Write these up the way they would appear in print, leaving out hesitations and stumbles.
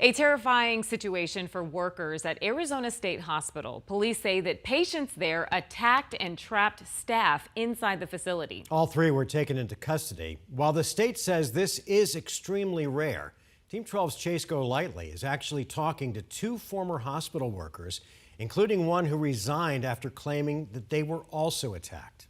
A terrifying situation for workers at Arizona State Hospital. Police say that patients there attacked and trapped staff inside the facility. All three were taken into custody. While the state says this is extremely rare, Team 12's Chase Golightly is actually talking to two former hospital workers, including one who resigned after claiming that they were also attacked.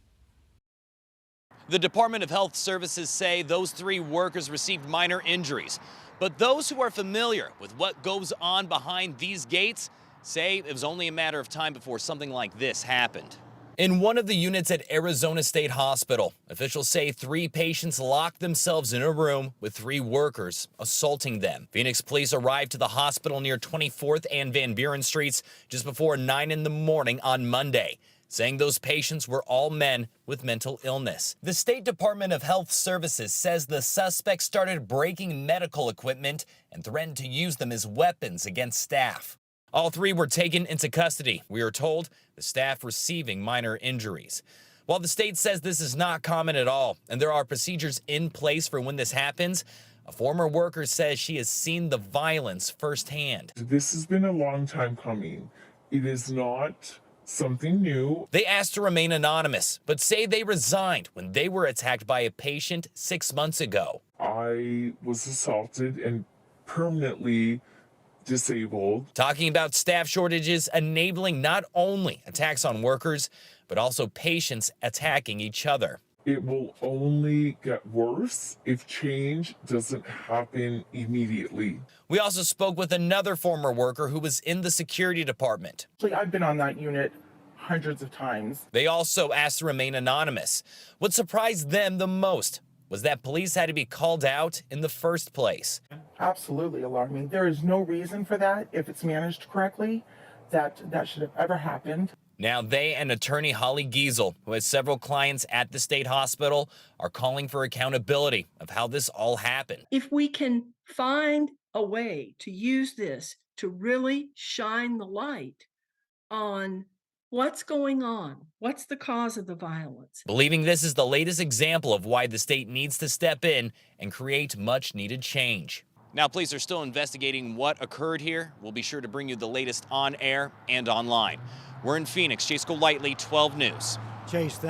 The Department of Health Services say those three workers received minor injuries. But those who are familiar with what goes on behind these gates say it was only a matter of time before something like this happened. In one of the units at Arizona State Hospital, officials say three patients locked themselves in a room with three workers, assaulting them. Phoenix police arrived to the hospital near 24th and Van Buren Streets just before 9 in the morning on Monday, saying those patients were all men with mental illness. The State Department of Health Services says the suspects started breaking medical equipment and threatened to use them as weapons against staff. All three were taken into custody. We are told the staff receiving minor injuries. While the state says this is not common at all and there are procedures in place for when this happens, a former worker says she has seen the violence firsthand. This has been a long time coming. It is not something new. They asked to remain anonymous, but say they resigned when they were attacked by a patient 6 months ago. I was assaulted and permanently disabled. Talking about staff shortages enabling not only attacks on workers, but also patients attacking each other. It will only get worse if change doesn't happen immediately. We also spoke with another former worker who was in the security department. I've been on that unit hundreds of times. They also asked to remain anonymous. What surprised them the most was that police had to be called out in the first place. Absolutely alarming. There is no reason for that if it's managed correctly that should have ever happened. Now they and attorney Holly Giesel, who has several clients at the state hospital, are calling for accountability of how this all happened. If we can find a way to use this to really shine the light on what's going on, what's the cause of the violence. Believing this is the latest example of why the state needs to step in and create much needed change. Now, police are still investigating what occurred here. We'll be sure to bring you the latest on air and online. We're in Phoenix. Chase Golightly, 12 News. Chase, thanks.